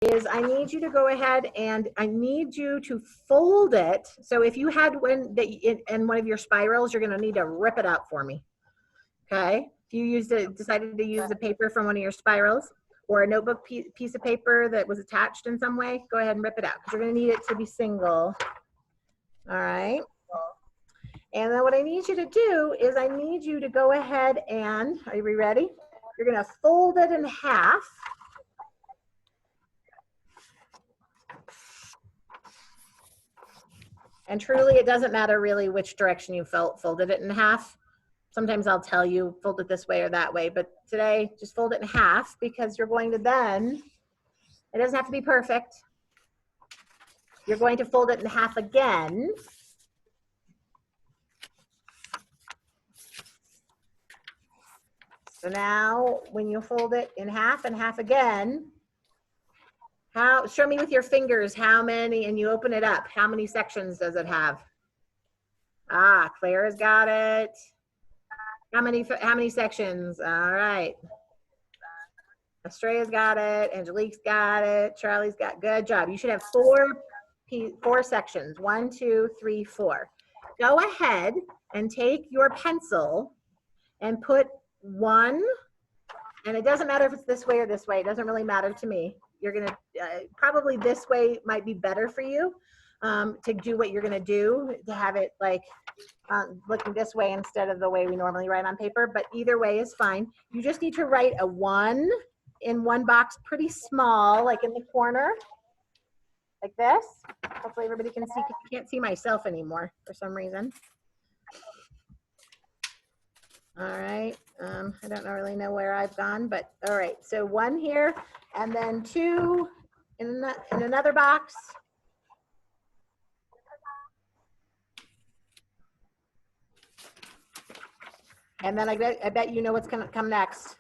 is I need you to go ahead and I need you to fold it. So if you had one that in one of your spirals, you're going to need to rip it out for me. Okay. If you decided to use the paper from one of your spirals or a notebook piece of paper that was attached in some way, go ahead and rip it out because you're going to need it to be single. All right. And then what I need you to do is I need you to go ahead and, are you ready? You're going to fold it in half. And truly, it doesn't matter really which direction you folded it in half. Sometimes I'll tell you fold it this way or that way, but today just fold it in half because you're going to then, it doesn't have to be perfect. You're going to fold it in half again. So now when you fold it in half and half again, show me with your fingers how many, and you open it up, how many sections does it have? Ah, Claire's got it. How many sections? All right. Estrella's got it. Angelique's got it. Charlie's got, good job. You should have four sections. 1, 2, 3, 4. Go ahead and take your pencil and put one, and it doesn't matter if it's this way or this way. It doesn't really matter to me. You're going to, probably this way might be better for you to do what you're going to do, to have it like looking this way instead of the way we normally write on paper, but either way is fine. You just need to write a 1 in one box, pretty small, like in the corner, like this. Hopefully everybody can see, because I can't see myself anymore for some reason. All right, I don't really know where I've gone, but all right, so 1 here, and then 2 in another box. And then I bet you know what's gonna come next.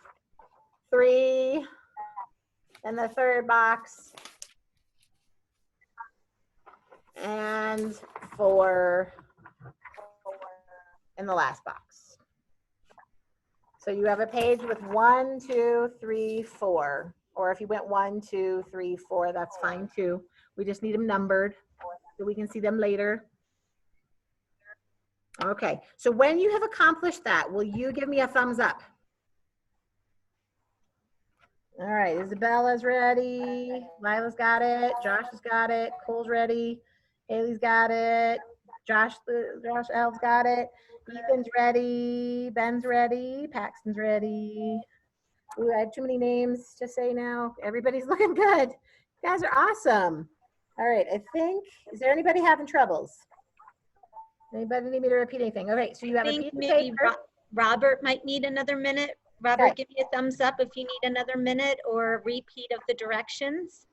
3 in the third box, and 4 in the last box. So you have a page with 1, 2, 3, 4. Or if you went 1, 2, 3, 4, that's fine too. We just need them numbered so we can see them later. Okay, so when you have accomplished that, will you give me a thumbs up? All right, Isabella's ready. Lila's got it. Josh has got it. Cole's ready. Haley's got it. Josh L's got it. Ethan's ready. Ben's ready. Paxton's ready. Ooh, I have too many names to say now. Everybody's looking good. You guys are awesome. All right, I think, is there anybody having troubles? Anybody need me to repeat anything? Okay, so you have a piece of maybe paper. Robert might need another minute. Robert, Okay. give me a thumbs up if you need another minute or a repeat of the directions.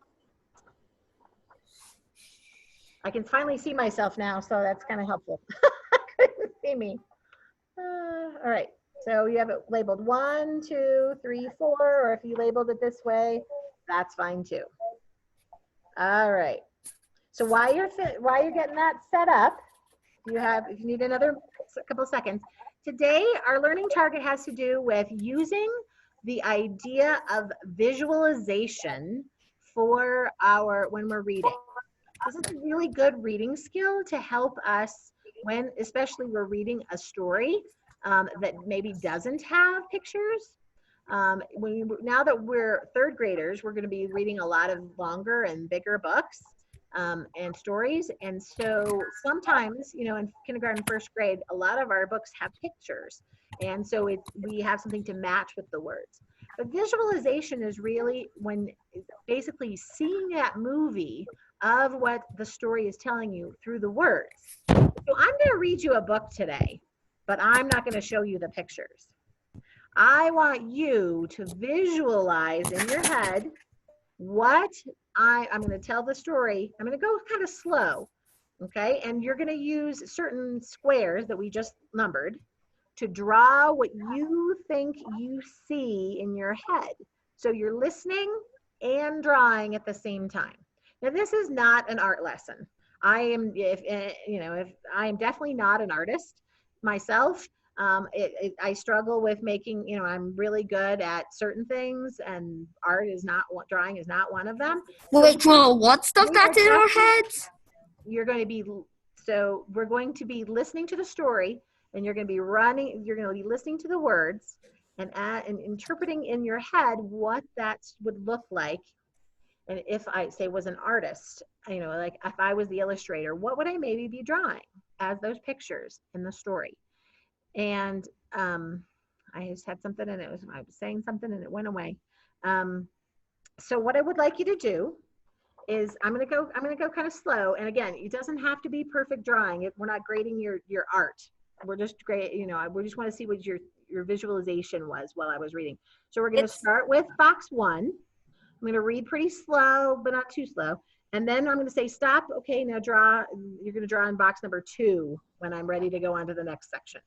I can finally see myself now, so that's kind of helpful. I couldn't see me. All right, so you have it labeled 1, 2, 3, 4, or if you labeled it this way, that's fine too. All right. So while you're getting that set up, if you need another couple of seconds. Today, our learning target has to do with using the idea of visualization for when we're reading. This is a really good reading skill to help us when, especially we're reading a story that maybe doesn't have pictures. Now that we're third graders, we're going to be reading a lot of longer and bigger books and stories. And so sometimes, in kindergarten, first grade, a lot of our books have pictures. And so we have something to match with the words. But visualization is really when basically seeing that movie of what the story is telling you through the words. So I'm going to read you a book today, but I'm not going to show you the pictures. I want you to visualize in your head what I'm going to tell the story. I'm going to go kind of slow, okay? And you're going to use certain squares that we just numbered to draw what you think you see in your head. So you're listening and drawing at the same time. Now, this is not an art lesson. I am definitely not an artist myself. I struggle with making, I'm really good at certain things, and art is not, drawing is not one of them. Will So it draw what stuff we are that's in our definitely- heads? you're going to be, so we're going to be listening to the story, and you're going to be running, you're going to be listening to the words and interpreting in your head what that would look like. And if I say was an artist, like if I was the illustrator, what would I maybe be drawing as those pictures in the story? And I just had something, and I was saying something and it went away. So what I would like you to do is I'm gonna go kind of slow. And again, it doesn't have to be perfect drawing. We're not grading your art. We're just we just want to see what your visualization was while I was reading. So we're gonna start with box 1. I'm gonna read pretty slow, but not too slow. And then I'm gonna say stop. Okay, now draw. You're gonna draw in box number 2 when I'm ready to go on to the next section.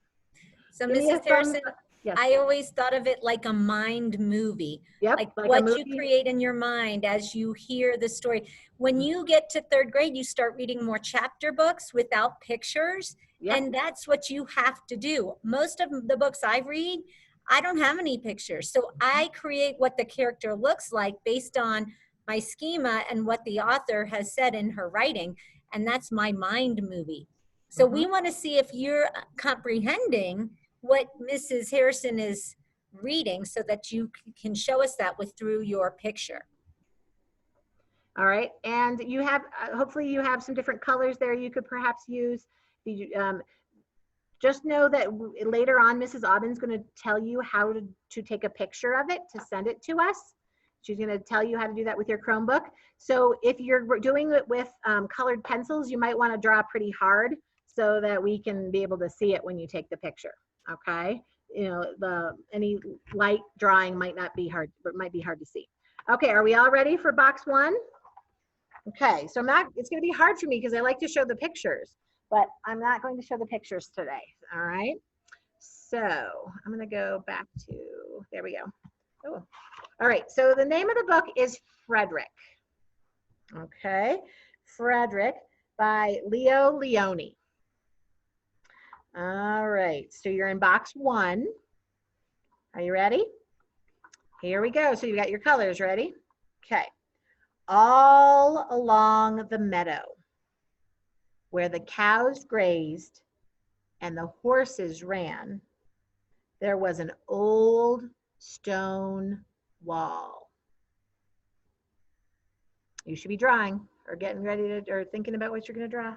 So Give me a Mrs. Harrison, Yes. I always thought of it like a mind movie. Yep, Like like a what movie. you create in your mind as you hear the story. When you get to 3rd grade, you start reading more chapter books without pictures. Yep. And that's what you have to do. Most of the books I read, I don't have any pictures. So I create what the character looks like based on my schema and what the author has said in her writing. And that's my mind movie. So we want to see if you're comprehending what Mrs. Harrison is reading so that you can show us that through your picture. All right, and you have, hopefully you have some different colors there you could perhaps use. Just know that later on, Mrs. Aubyn's going to tell you how to take a picture of it to send it to us. She's going to tell you how to do that with your Chromebook. So if you're doing it with colored pencils, you might want to draw pretty hard so that we can be able to see it when you take the picture. Okay, any light drawing might not be hard, but might be hard to see. Okay, are we all ready for box 1? Okay, so it's going to be hard for me because I like to show the pictures, but I'm not going to show the pictures today. All right, so I'm going to go back to, there we go. Oh, all right, so the name of the book is Frederick. Okay, Frederick by Leo Leone. All right, so you're in box 1. Are you ready? Here we go. So you got your colors ready? Okay. All along the meadow where the cows grazed and the horses ran, there was an old stone wall. You should be drawing or getting ready to, or thinking about what you're going to draw.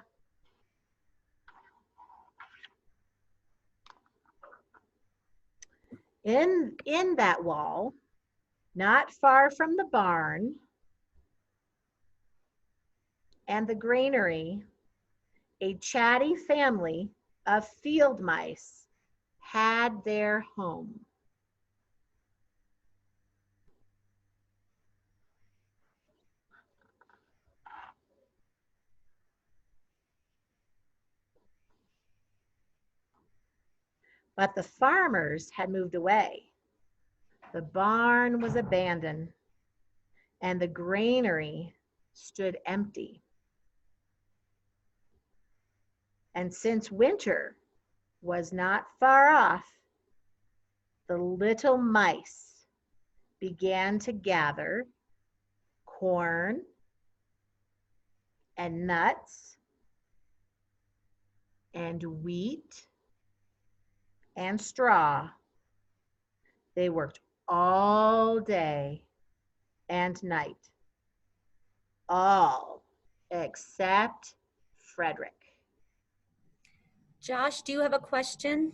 In that wall, not far from the barn and the granary, a chatty family of field mice had their home. But the farmers had moved away. The barn was abandoned, and the granary stood empty. And since winter was not far off, the little mice began to gather corn and nuts and wheat and straw. They worked all day and night, all except Frederick. Josh, do you have a question?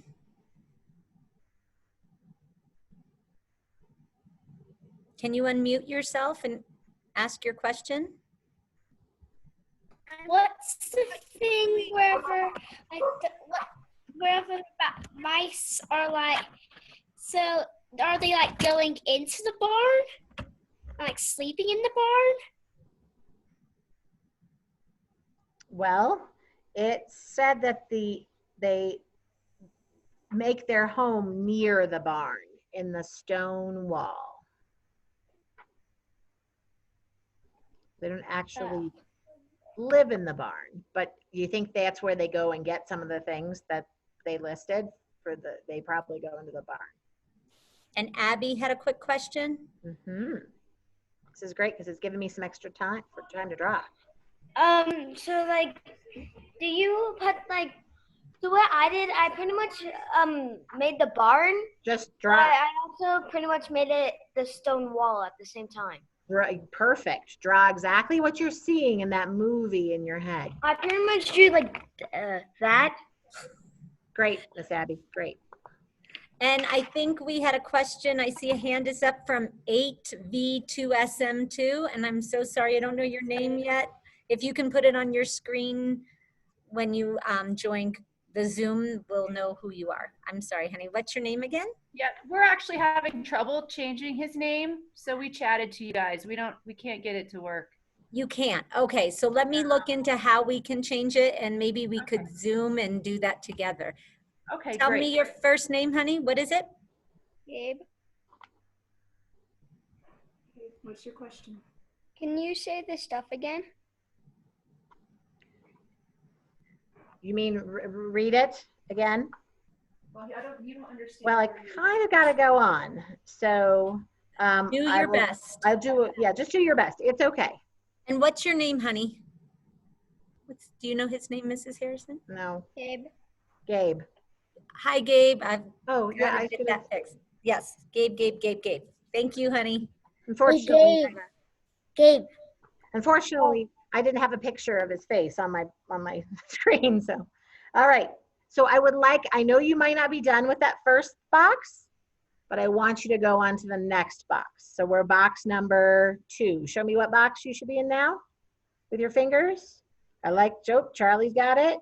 Can you unmute yourself and ask your question? What's the thing wherever mice are like? So are they like going into the barn, like sleeping in the barn? Well, it said that they make their home near the barn in the stone wall. They don't actually live in the barn, but you think that's where they go and get some of the things that they listed? they probably go into the barn. And Abby had a quick question. Mm-hmm. This is great because it's giving me some extra time to draw. So like, do you put like, so what I did, I pretty much made the barn, Just but draw. I also pretty much made it the stone wall at the same time. Right, perfect. Draw exactly what you're seeing in that movie in your head. I pretty much drew like that. Great, Miss Abby. Great. And I think we had a question. I see a hand is up from 8V2SM2. And I'm so sorry, I don't know your name yet. If you can put it on your screen when you join the Zoom, we'll know who you are. I'm sorry, honey. What's your name again? Yeah, we're actually having trouble changing his name, so we chatted to you guys. We can't get it to work. You can't. Okay, so let me look into how we can change it, and maybe we could Zoom and do that together. Okay, Tell great. me your first name, honey. What is it? Gabe, What's your question? can you say this stuff again? You mean read it again? Well, you don't understand. Well, I kind of got to go on. So Do your best. I'll do it. Yeah, just do your best. It's okay. And what's your name, honey? Do you know his name, Mrs. Harrison? No, Gabe. Gabe. Hi, Gabe. I've Oh, yeah, got I to get should have. that fixed. Yes, Gabe. Thank you, honey. Unfortunately, Gabe. unfortunately, I didn't have a picture of his face on my screen. So, all right. So I know you might not be done with that first box, but I want you to go on to the next box. So we're box number 2. Show me what box you should be in now with your fingers. I like Joe. Charlie's got it.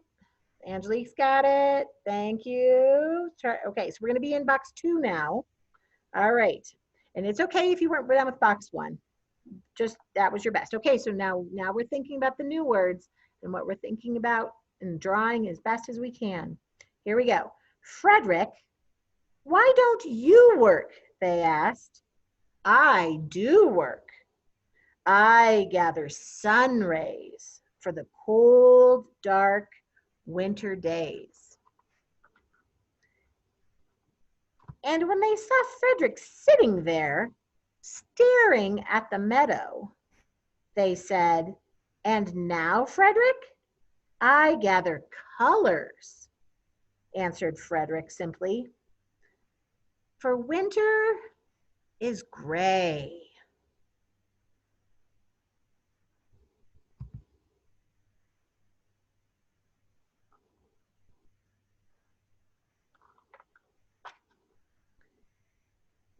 Angelique's got it. Thank you. Okay, so we're going to be in box 2 now. All right. And it's okay if you weren't done with box 1. Just that was your best. Okay, so now we're thinking about the new words and what we're thinking about and drawing as best as we can. Here we go. Frederick, why don't you work? They asked. I do work. I gather sun rays for the cold, dark winter days. And when they saw Frederick sitting there, staring at the meadow, they said, "And now, Frederick, I gather colors," answered Frederick simply. "For winter is gray."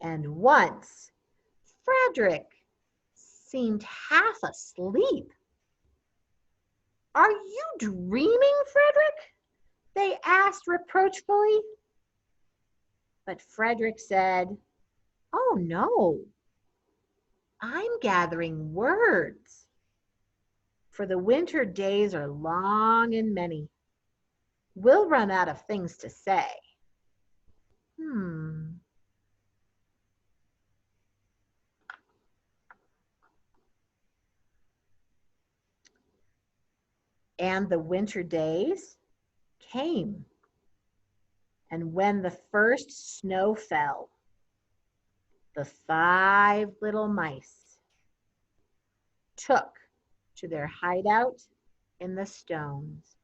And once Frederick seemed half asleep. "Are you dreaming, Frederick?" they asked reproachfully. But Frederick said, "Oh no, I'm gathering words. For the winter days are long and many. We'll run out of things to say. And the winter days came. And when the first snow fell, the 5 little mice took to their hideout in the stones.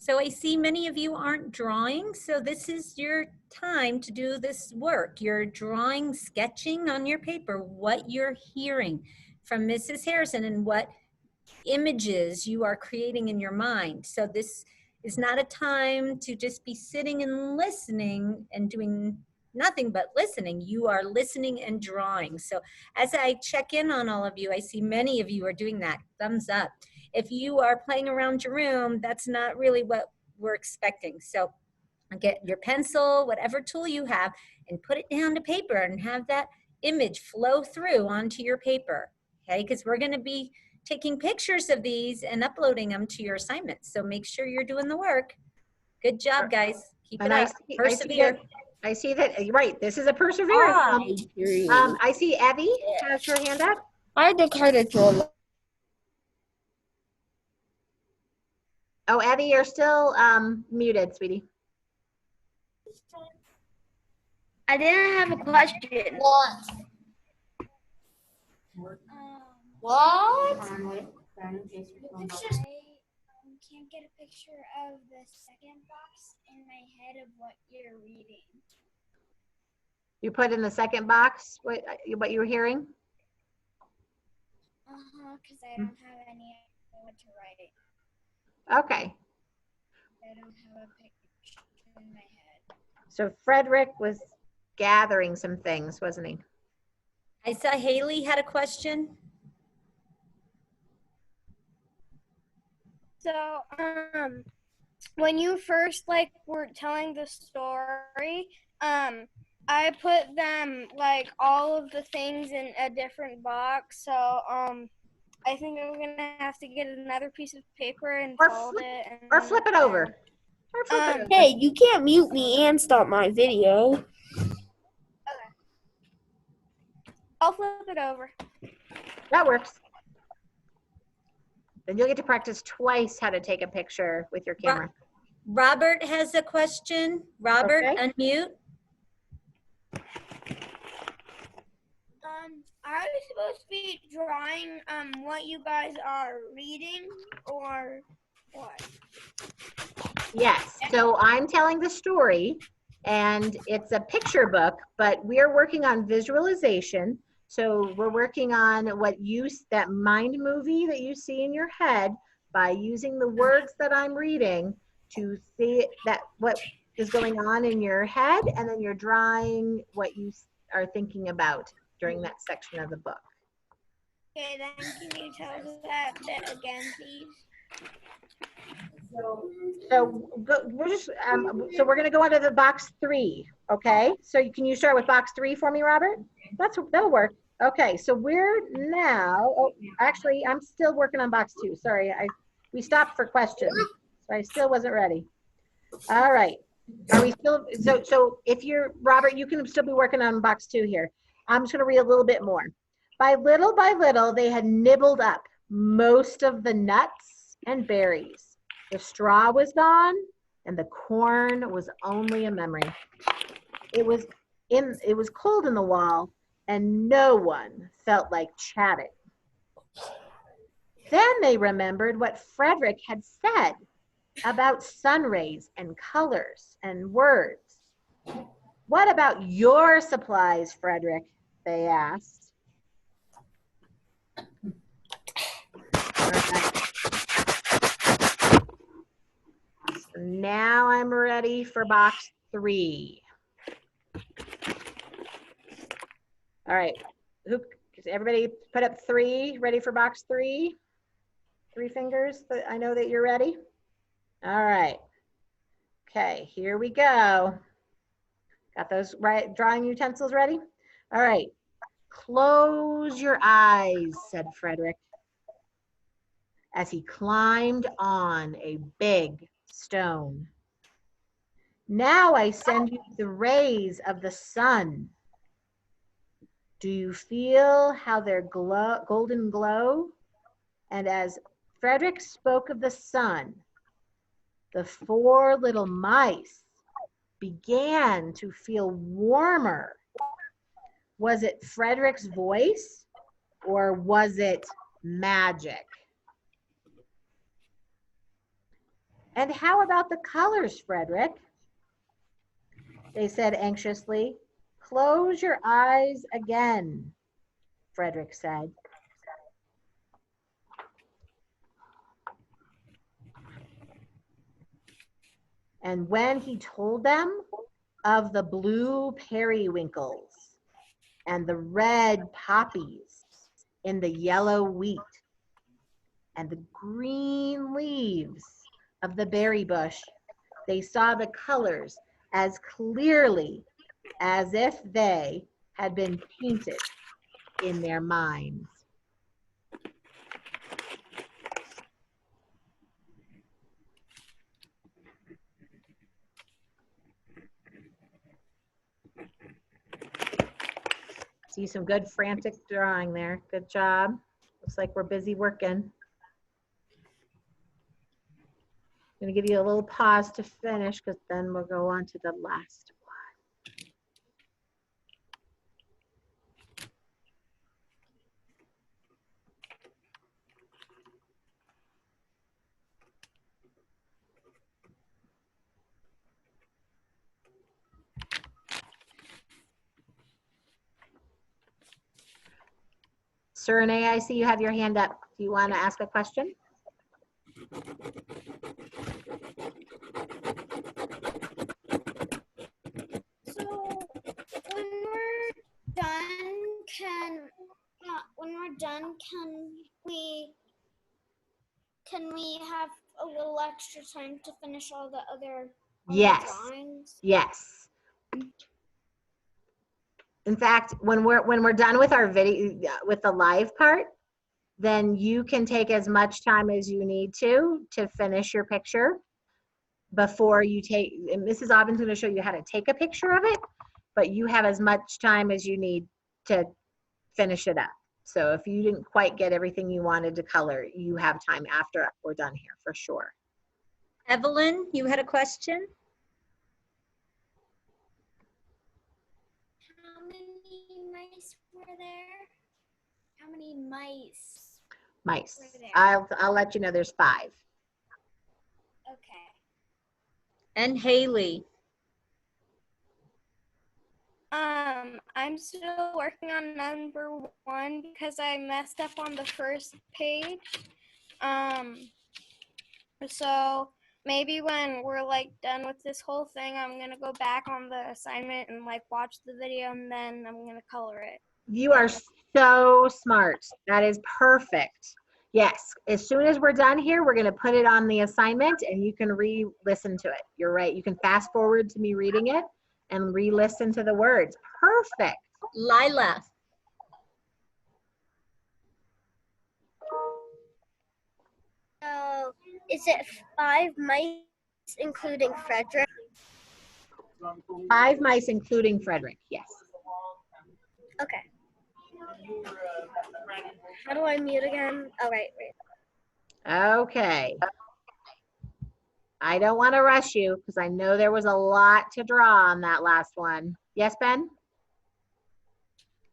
So I see many of you aren't drawing, so this is your time to do this work. You're drawing, sketching on your paper what you're hearing from Mrs. Harrison and what images you are creating in your mind. So this is not a time to just be sitting and listening and doing nothing but listening. You are listening and drawing. So as I check in on all of you, I see many of you are doing that. Thumbs up. If you are playing around your room, that's not really what we're expecting. So get your pencil, whatever tool you have, and put it down to paper and have that image flow through onto your paper, okay? Because we're going to be taking pictures of these and uploading them to your assignments. So make sure you're doing the work. Good job, guys. Keep it up. Persevere. I see that, right, this is a perseverance. I see Abby has her hand up. I decided to. Oh, Evie, you're still muted, sweetie. I didn't have a question. What? What? Pictures. I can't get a picture of the second box in my head of what you're reading. You put in the second box what you were hearing? Because I don't have any idea what to write. Okay. I don't have a picture in my head. So Frederick was gathering some things, wasn't he? I saw Haley had a question. So, when you first like were telling the story, I put them like all of the things in a different box. So, I think I'm gonna have to get another piece of paper and fold it. Or flip it over. Or flip it over. Hey, you can't mute me and stop my video. I'll flip it over. That works. Then you'll get to practice twice how to take a picture with your camera. Robert has a question. Robert, Okay. unmute. Are we supposed to be drawing what you guys are reading or what? Yes, so I'm telling the story and it's a picture book, but we're working on visualization. So we're working on that mind movie that you see in your head by using the words that I'm reading to see what is going on in your head, and then you're drawing what you are thinking about during that section of the book. Okay, then can you tell us that bit again, please? So we're going to go on to the box 3. Okay, so can you start with box 3 for me, Robert? That'll work. Okay, so we're now. Oh, actually, I'm still working on box 2. Sorry, we stopped for questions, so I still wasn't ready. All right, are we still? So if you're Robert, you can still be working on box 2 here. I'm just going to read a little bit more. By little, they had nibbled up most of the nuts and berries. The straw was gone, and the corn was only a memory. It was cold in the wall, and no one felt like chatting. Then they remembered what Frederick had said about sun rays and colors and words. What about your supplies, Frederick? They asked. So now I'm ready for box 3. All right, everybody put up 3, ready for box 3? 3 fingers, I know that you're ready. All right, okay, here we go. Got those drawing utensils ready? All right, close your eyes, said Frederick, as he climbed on a big stone. Now I send you the rays of the sun. Do you feel how their golden glow? And as Frederick spoke of the sun, the 4 little mice began to feel warmer. Was it Frederick's voice or was it magic? And how about the colors, Frederick? They said anxiously. Close your eyes again, Frederick said. And when he told them of the blue periwinkles and the red poppies in the yellow wheat and the green leaves of the berry bush, they saw the colors as clearly as if they had been painted in their minds. See some good frantic drawing there. Good job. Looks like we're busy working. going to give you a little pause to finish because then we'll go on to the last one. Sir Renee, I see you have your hand up. Do you want to ask a question? So when we're done, can we have a little extra time to finish all the other Yes. drawings? Yes. In fact, when we're done with our video, with the live part, then you can take as much time as you need to finish your picture before you take, and Mrs. Aubin's going to show you how to take a picture of it, but you have as much time as you need to finish it up. So if you didn't quite get everything you wanted to color, you have time after we're done here for sure. Evelyn, you had a question? How many mice were there? How many mice? Mice. Were there? I'll let you know there's 5. Okay. And Haley. I'm still working on number 1 because I messed up on the first page. So maybe when we're like done with this whole thing, I'm gonna go back on the assignment and like watch the video, and then I'm gonna color it. You are so smart. That is perfect. Yes, as soon as we're done here, we're going to put it on the assignment and you can re-listen to it. You're right. You can fast forward to me reading it and re-listen to the words. Perfect. Lila. So is it 5 mice including Frederick? 5 mice, including Frederick. Yes. Okay. How do I mute again? Oh, right. Okay. I don't want to rush you because I know there was a lot to draw on that last one. Yes, Ben?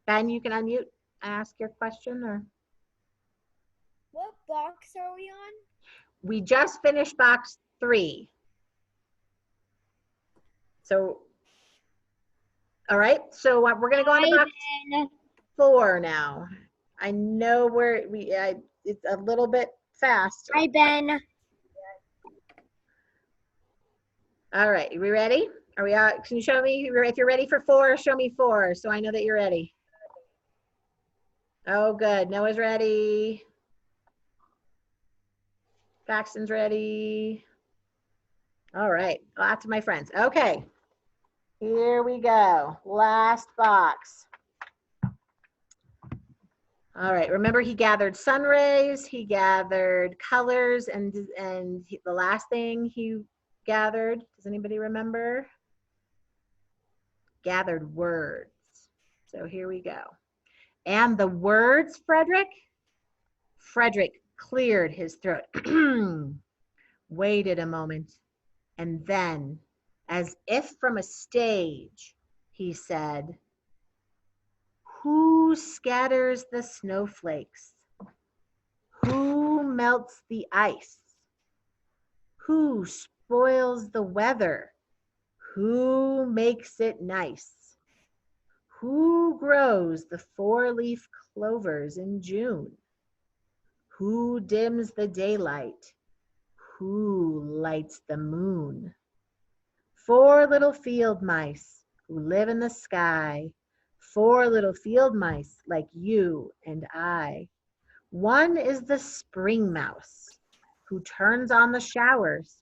Ben, you can unmute and ask your question. Or What box are we on? we just finished box 3. So, all right. So we're going to go on to box 4 now. I know where it's a little bit fast. Hi, Ben. All right, are we ready? Are we out? Can you show me if you're ready for 4? Show me 4 so I know that you're ready. Oh, good. Noah's ready. Paxton's ready. All right, lots of my friends. Okay, here we go. Last box. All right, remember he gathered sun rays, he gathered colors, and the last thing he gathered, does anybody remember? Gathered words. So here we go. And the words, Frederick cleared his throat, waited a moment, and then, as if from a stage, he said, "Who scatters the snowflakes? Who melts the ice? Who spoils the weather? Who makes it nice? Who grows the 4-leaf clovers in June? Who dims the daylight? Who lights the moon? 4 little field mice who live in the sky. 4 little field mice like you and I. One is the spring mouse who turns on the showers.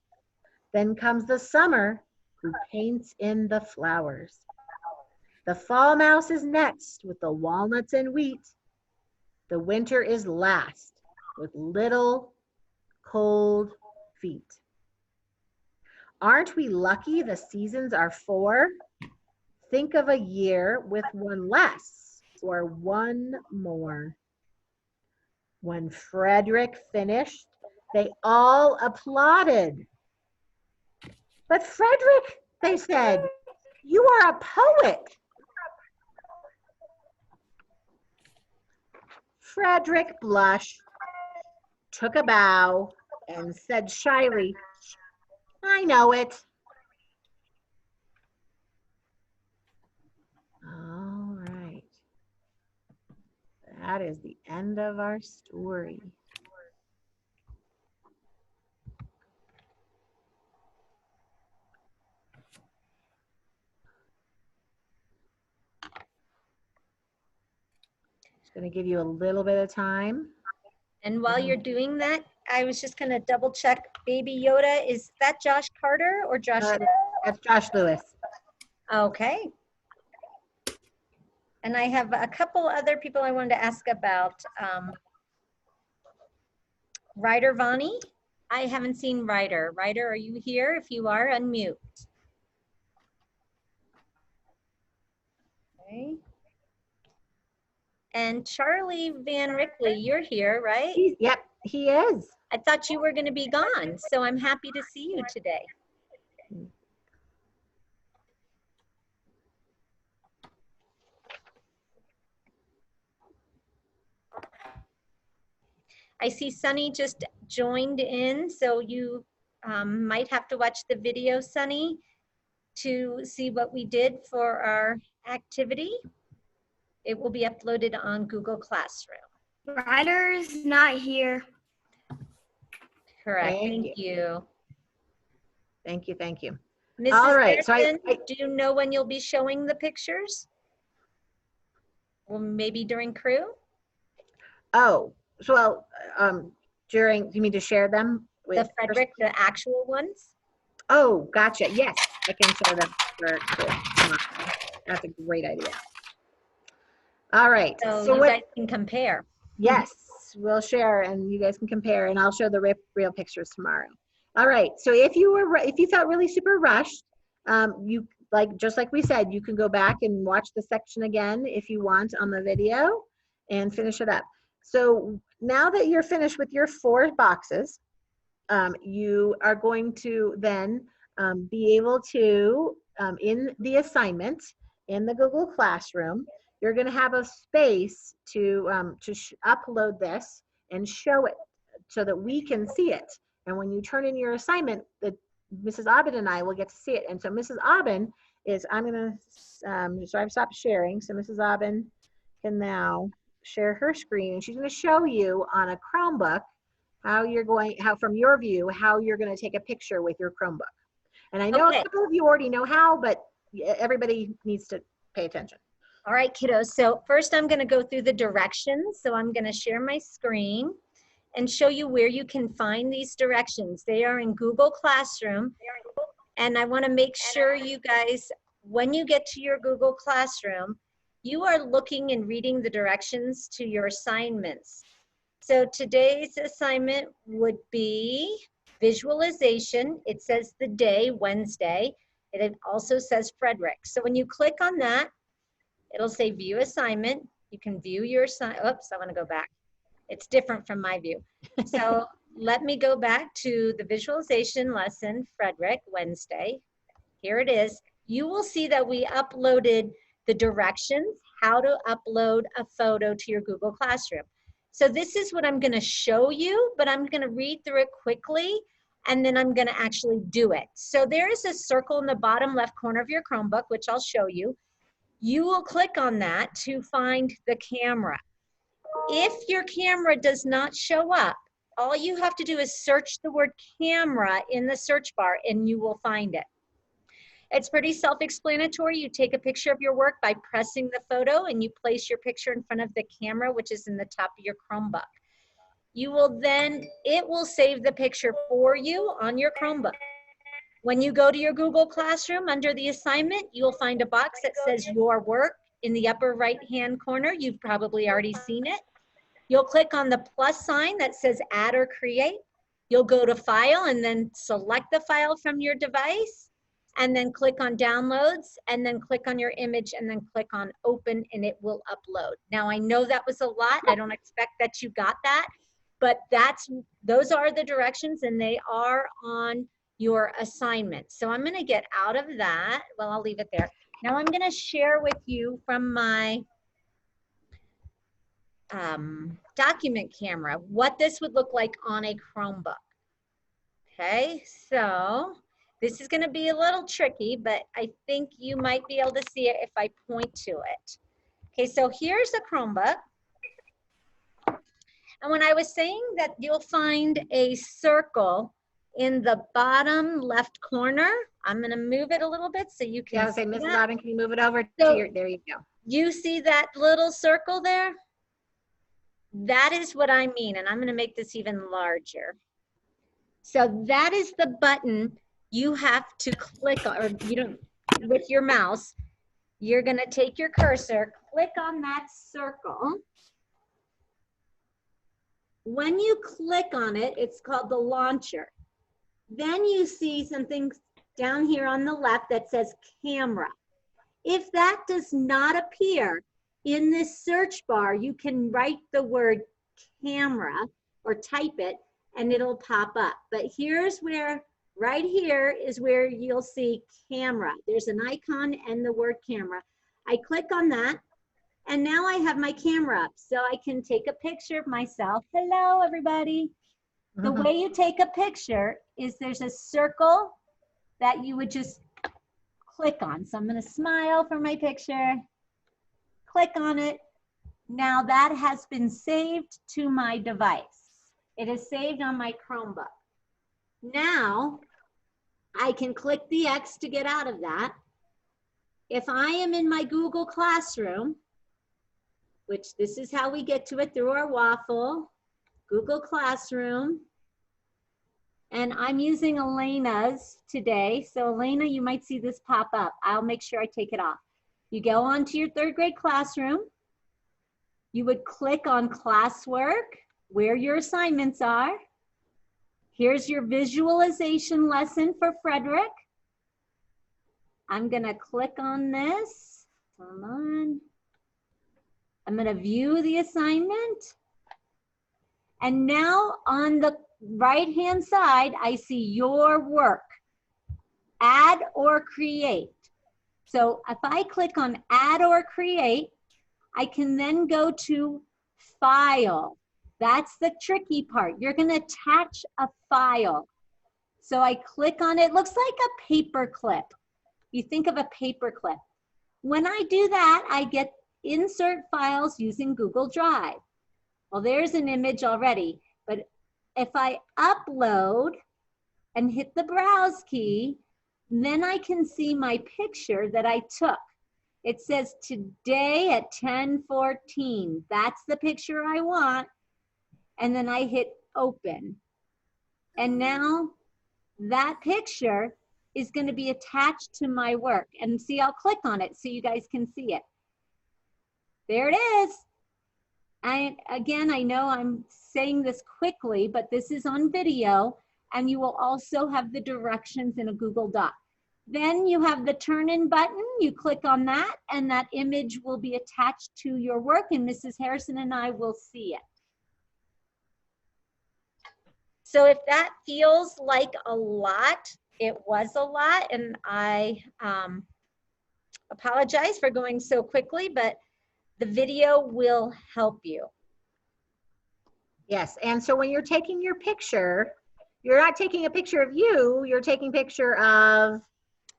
Then comes the summer who paints in the flowers. The fall mouse is next with the walnuts and wheat. The winter is last with little cold feet. Aren't we lucky the seasons are 4? Think of a year with 1 less or 1 more. When Frederick finished, they all applauded. But Frederick, they said, you are a poet. Frederick blushed, took a bow, and said shyly, I know it. All right. That is the end of our story. Just going to give you a little bit of time. And while you're doing that, I was just gonna double check, Baby Yoda, is that Josh Carter or Josh? That's Josh Lewis. Okay. And I have a couple other people I wanted to ask about. Ryder Vani, I haven't seen Ryder. Ryder, are you here? If you are, unmute. Okay. And Charlie Van Rickley, you're here, right? Yep, he is. I thought you were going to be gone, so I'm happy to see you today. I see Sunny just joined in, so you might have to watch the video, Sunny, to see what we did for our activity. It will be uploaded on Google Classroom. Ryder's not here. Correct. Thank Thank you. Thank you, thank you. Mrs. All right, so Harrison, do you know when you'll be showing the pictures? Well, maybe during crew? Oh, so well, during, you mean to share them with The Frederick, the actual ones? Oh, gotcha. Yes, I can share them for That's a great idea. All right. So you guys can compare. Yes, we'll share and you guys can compare and I'll show the real pictures tomorrow. All right. So if you felt really super rushed, just like we said, you can go back and watch the section again if you want on the video and finish it up. So now that you're finished with your 4 boxes, you are going to then be able to, in the assignment, in the Google Classroom, you're going to have a space to upload this and show it so that we can see it. And when you turn in your assignment, Mrs. Aubin and I will get to see it. And so Mrs. Aubin is, I'm going to, so I've stopped sharing. So Mrs. Aubin can now share her screen and she's going to show you on a Chromebook how from your view, how you're going to take a picture with your Chromebook. And I know a couple of you already know how, but everybody needs to pay attention. All right, kiddos. So first I'm going to go through the directions. So I'm going to share my screen and show you where you can find these directions. They are in Google Classroom. And I want to make sure you guys, when you get to your Google Classroom, you are looking and reading the directions to your assignments. So today's assignment would be visualization. It says the day, Wednesday. It also says Frederick. So when you click on that, it'll say view assignment. You can view your assignment. Oops, I want to go back. It's different from my view. So let me go back to the visualization lesson, Frederick, Wednesday. Here it is. You will see that we uploaded the directions, how to upload a photo to your Google Classroom. So this is what I'm going to show you, but I'm going to read through it quickly, and then I'm going to actually do it. So there is a circle in the bottom left corner of your Chromebook, which I'll show you. You will click on that to find the camera. If your camera does not show up, all you have to do is search the word camera in the search bar, and you will find it. It's pretty self-explanatory. You take a picture of your work by pressing the photo and you place your picture in front of the camera, which is in the top of your Chromebook. You will then, it will save the picture for you on your Chromebook. When you go to your Google Classroom, under the assignment, you'll find a box that says your work in the upper right-hand corner. You've probably already seen it. You'll click on the plus sign that says add or create. You'll go to file and then select the file from your device, and then click on downloads, and then click on your image, and then click on open, and it will upload. Now, I know that was a lot. I don't expect that you got that, but those are the directions, and they are on your assignment. So I'm going to get out of that. Well, I'll leave it there. Now I'm going to share with you from my document camera what this would look like on a Chromebook. Okay, so this is going to be a little tricky, but I think you might be able to see it if I point to it. Okay, so here's a Chromebook. And when I was saying that you'll find a circle in the bottom left corner, I'm going to move it a little bit so you can say, see Mrs. that. Auden, can you move it over So- to your, there you go. You see that little circle there? That is what I mean, and I'm going to make this even larger. So that is the button you have to click on, or you don't, with your mouse. You're going to take your cursor, click on that circle. When you click on it, it's called the launcher. Then you see something down here on the left that says camera. If that does not appear in this search bar, you can write the word camera or type it and it'll pop up. But here's where, right here is where you'll see camera. There's an icon and the word camera. I click on that and now I have my camera up so I can take a picture of myself. Hello, everybody. The way you take a picture is there's a circle that you would just click on. So I'm going to smile for my picture, click on it. Now that has been saved to my device. It is saved on my Chromebook. Now I can click the X to get out of that. If I am in my Google Classroom, which this is how we get to it through our waffle, Google Classroom, and I'm using Elena's today. So Elena, you might see this pop up. I'll make sure I take it off. You go onto your third grade classroom. You would click on classwork, where your assignments are. Here's your visualization lesson for Frederick. I'm gonna click on this. Come on. I'm gonna view the assignment. And now on the right-hand side, I see your work. Add or create. So if I click on add or create, I can then go to file. That's the tricky part. You're going to attach a file. So I click on it. Looks like a paper clip. You think of a paper clip. When I do that, I get insert files using Google Drive. Well, there's an image already, but if I upload and hit the browse key, then I can see my picture that I took. It says today at 10:14. That's the picture I want. And then I hit open. And now that picture is going to be attached to my work. And see, I'll click on it so you guys can see it. There it is. Again, I know I'm saying this quickly, but this is on video, and you will also have the directions in a Google Doc. Then you have the turn in button. You click on that, and that image will be attached to your work, and Mrs. Harrison and I will see it. So if that feels like a lot, it was a lot, and I apologize for going so quickly, but the video will help you. Yes, and so when you're taking your picture, you're not taking a picture of you, you're taking a picture of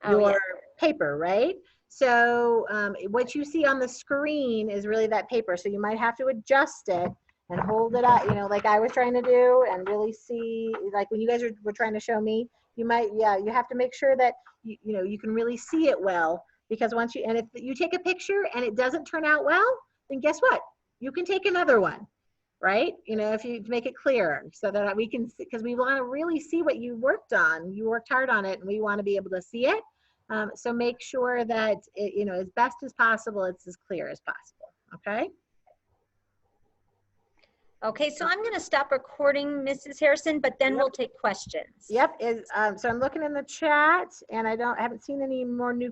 your paper, right? So what you see on the screen is really that paper. So you might have to adjust it and hold it up, you know, like I was trying to do, and really see, like when you guys were trying to show me, you might, you have to make sure that, you know, you can really see it well, because once you, and if you take a picture and it doesn't turn out well, then guess what? You can take another one, right? You know, if you make it clearer so that we can, because we want to really see what you worked on. You worked hard on it, and we want to be able to see it. So make sure that, it, you know, as best as possible, it's as clear as possible, okay? Okay, so I'm going to stop recording, Mrs. Harrison, but then we'll take questions. Yep. So I'm looking in the chat, and I haven't seen any more new